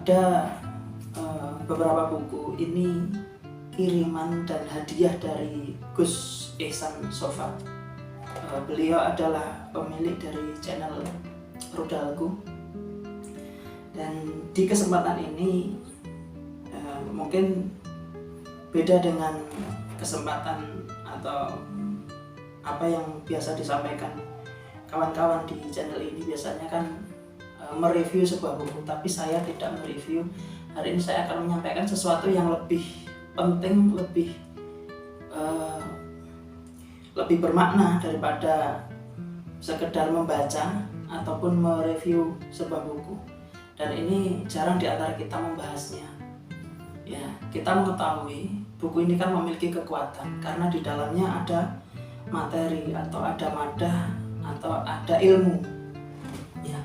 ada beberapa buku ini kiriman dan hadiah dari Gus Ihsan Sofa. Beliau adalah pemilik dari channel Rudalku, dan di kesempatan ini mungkin beda dengan kesempatan atau apa yang biasa disampaikan kawan-kawan di channel ini. Biasanya kan mereview sebuah buku, tapi saya tidak mereview. Hari ini saya akan menyampaikan sesuatu yang lebih penting, lebih bermakna daripada sekedar membaca ataupun mereview sebuah buku. Dan ini jarang di antara kita membahasnya. Ya, kita mengetahui buku ini kan memiliki kekuatan karena di dalamnya ada materi atau ada madah atau ada ilmu. Ya,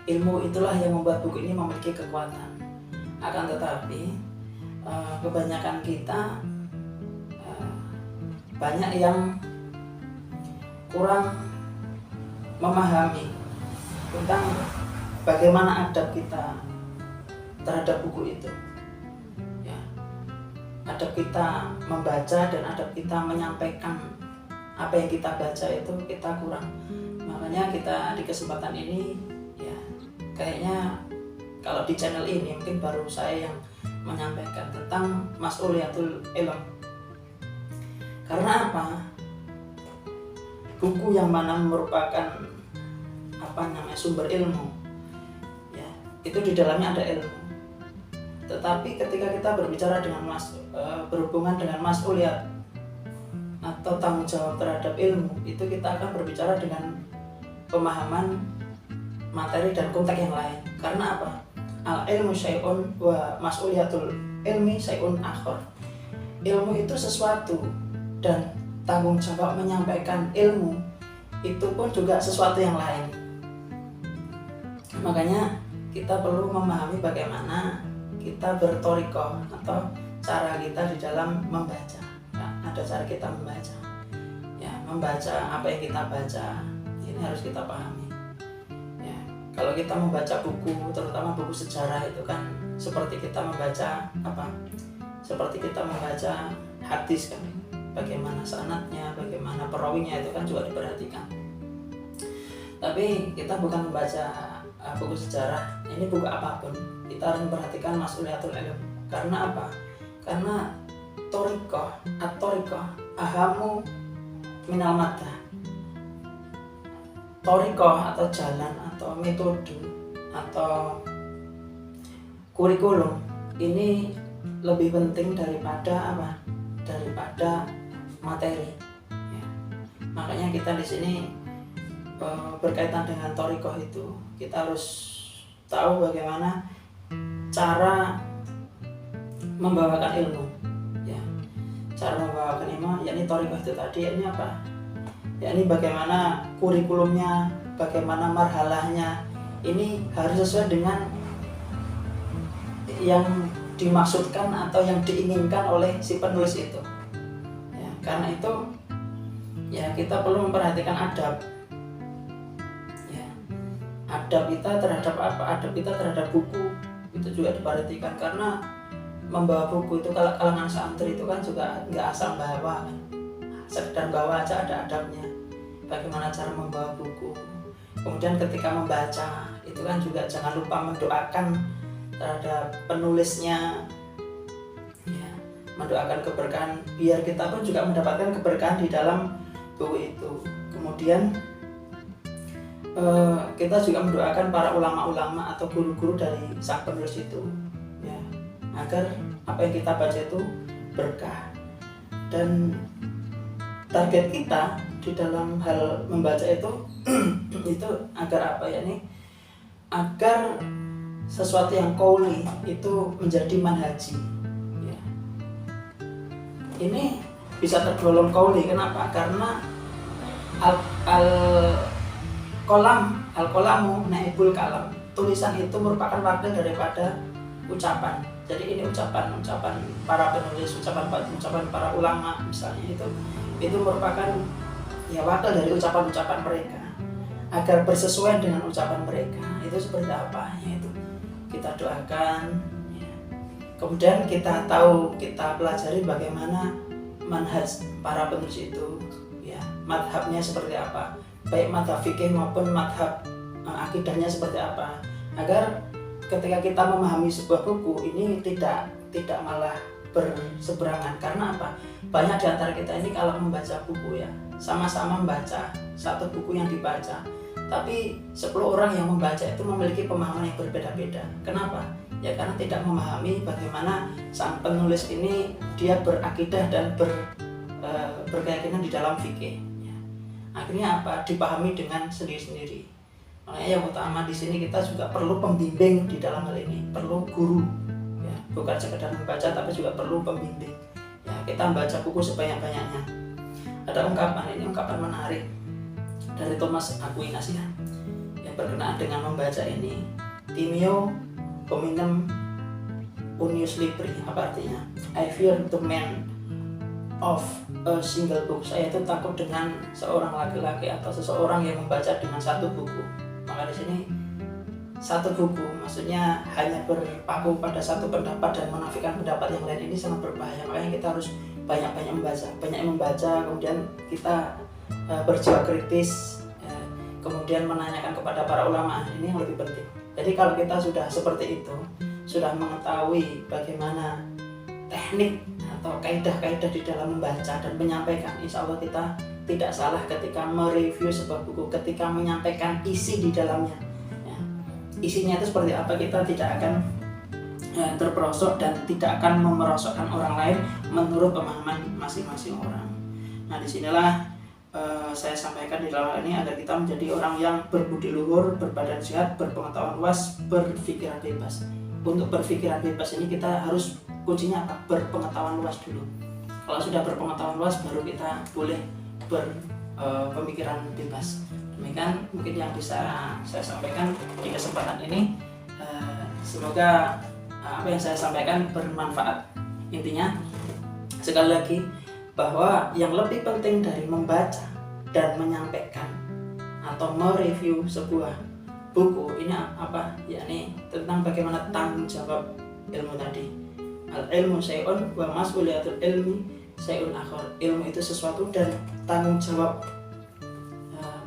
ilmu itulah yang membuat buku ini memiliki kekuatan. Akan tetapi kebanyakan kita banyak yang kurang memahami tentang bagaimana adab kita terhadap buku itu. Ya, adab kita membaca dan adab kita menyampaikan apa yang kita baca itu kita kurang. Makanya kita di kesempatan ini ya kayaknya kalau di channel ini mungkin baru saya yang menyampaikan tentang mas'uliyatul ilm. Karena apa? Buku yang mana merupakan sumber ilmu, ya, itu di dalamnya ada ilmu. Tetapi ketika kita berbicara dengan berhubungan dengan mas'uliyat atau tanggung jawab terhadap ilmu, itu kita akan berbicara dengan pemahaman materi dan konteks yang lain. Karena apa? Al-ilmu syai'un wa mas'uliyatul ilmi syai'un akhar. Ilmu itu sesuatu dan tanggung jawab menyampaikan ilmu itu pun juga sesuatu yang lain. Makanya kita perlu memahami bagaimana kita bertorikoh atau cara kita di dalam membaca. Ya, ada cara kita membaca. Ya, membaca apa yang kita baca ini harus kita pahami. Ya, kalau kita membaca buku, terutama buku sejarah, itu kan seperti kita membaca seperti kita membaca hadis kan. Bagaimana sanadnya, bagaimana perawinya, itu kan juga diperhatikan. Tapi kita bukan membaca buku sejarah, ini buku apapun, kita harus memperhatikan mas'uliyatul ilm. Karena apa? Karena torikoh ahamu minal madah. Torikoh atau jalan atau metode atau kurikulum ini lebih penting daripada daripada materi. Ya. Makanya kita di sini berkaitan dengan torikoh itu kita harus tahu bagaimana cara membawakan ilmu. Ya. Cara membawakan ilmu, yakni torikoh itu tadi, yakni apa? Yakni bagaimana kurikulumnya, bagaimana marhalahnya. Ini harus sesuai dengan yang dimaksudkan atau yang diinginkan oleh si penulis itu. Ya, karena itu ya kita perlu memperhatikan adab. Ya, adab kita terhadap apa? Adab kita terhadap buku itu juga diperhatikan, karena membawa buku itu kalau kalangan santri itu kan juga nggak asal bawa kan. Sekedar bawa aja, ada adabnya. Bagaimana cara membawa buku. Kemudian ketika membaca itu kan juga jangan lupa mendoakan terhadap penulisnya, ya, mendoakan keberkahan biar kita pun juga mendapatkan keberkahan di dalam buku itu. Kemudian kita juga mendoakan para ulama-ulama atau guru-guru dari sang penulis itu, ya, agar apa yang kita baca itu berkah. Dan target kita di dalam hal membaca itu itu agar apa ya nih? Agar sesuatu yang qauli itu menjadi manhaji. Ya. Ini bisa tergolong qauli. Kenapa? Karena al-qalamu naibul kalam. Tulisan itu merupakan wakil daripada ucapan. Jadi ini ucapan para penulis, ucapan para ulama misalnya, itu merupakan ya wakil dari ucapan-ucapan mereka. Agar bersesuaian dengan ucapan mereka, itu seperti apa? Yaitu kita doakan kemudian kita tahu, kita pelajari bagaimana manhaj para penulis itu, ya, madhabnya seperti apa, baik madhab fikih maupun madhab akidahnya seperti apa, agar ketika kita memahami sebuah buku ini tidak malah berseberangan. Karena apa? Banyak di antara kita ini kalau membaca buku, ya, sama-sama membaca satu buku yang dibaca, tapi 10 orang yang membaca itu memiliki pemahaman yang berbeda-beda. Kenapa? Ya karena tidak memahami bagaimana sang penulis ini dia berakidah dan berkeyakinan di dalam fikih. Ya. Akhirnya apa? Dipahami dengan sendiri-sendiri. Makanya yang utama di sini kita juga perlu pembimbing di dalam hal ini, perlu guru, ya, bukan sekedar membaca tapi juga perlu pembimbing. Ya, kita membaca buku sebanyak-banyaknya. Ada ungkapan, ini ungkapan menarik dari Thomas Aquinas, ya, yang berkenaan dengan membaca ini. Timeo hominem unius libri, apa artinya? I fear the man of a single book. Saya itu takut dengan seorang laki-laki atau seseorang yang membaca dengan satu buku. Maka di sini satu buku, maksudnya hanya berpaku pada satu pendapat dan menafikan pendapat yang lain, ini sangat berbahaya. Makanya kita harus banyak-banyak membaca, kemudian kita berjiwa kritis, kemudian menanyakan kepada para ulama, ini yang lebih penting. Jadi kalau kita sudah seperti itu, sudah mengetahui bagaimana teknik atau kaidah-kaidah di dalam membaca dan menyampaikan, insya Allah kita tidak salah ketika mereview sebuah buku, ketika menyampaikan isi di dalamnya. Ya. Isinya itu seperti apa, kita tidak akan terperosok dan tidak akan memerosokkan orang lain menurut pemahaman masing-masing orang. Nah, disinilah saya sampaikan di dalam hal ini agar kita menjadi orang yang berbudi luhur, berbadan sehat, berpengetahuan luas, berpikiran bebas. Untuk berpikiran bebas ini kita harus kuncinya apa? Berpengetahuan luas dulu. Kalau sudah berpengetahuan luas baru kita boleh berpemikiran bebas. Demikian mungkin yang bisa saya sampaikan di kesempatan ini. Semoga apa yang saya sampaikan bermanfaat. Intinya sekali lagi bahwa yang lebih penting dari membaca dan menyampaikan atau mereview sebuah buku ini apa? Yakni tentang bagaimana tanggung jawab ilmu tadi. Al ilmu syai'un wa mas'uliyatul ilmi syai'un akhar. Ilmu itu sesuatu dan tanggung jawab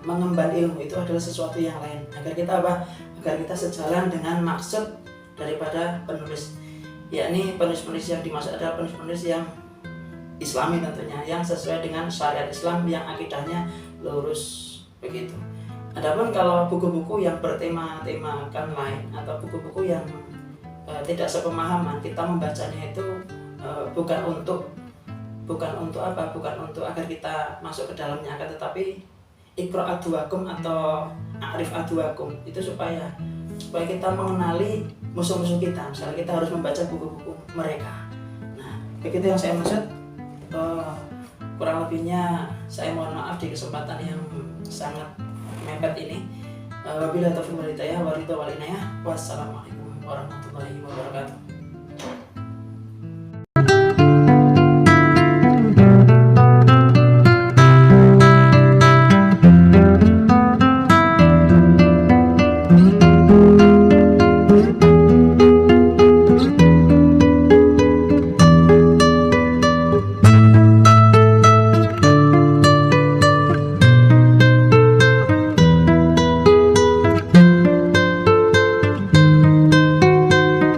mengemban ilmu itu adalah sesuatu yang lain. Agar kita apa? Agar kita sejalan dengan maksud daripada penulis. Yakni penulis-penulis yang dimaksud adalah penulis-penulis yang Islami tentunya, yang sesuai dengan syariat Islam, yang akidahnya lurus begitu. Adapun kalau buku-buku yang bertema-temakan lain atau buku-buku yang tidak sepemahaman, kita membacanya itu bukan untuk agar kita masuk ke dalamnya, akan tetapi iqra adwakum atau a'rif adwakum itu supaya kita mengenali musuh-musuh kita. Misalnya kita harus membaca buku-buku mereka. Nah, begitu yang saya maksud. Kurang lebihnya saya mohon maaf di kesempatan yang sangat mepet ini. Wabillahi taufiq wal hidayah, wassalamualaikum warahmatullahi wabarakatuh.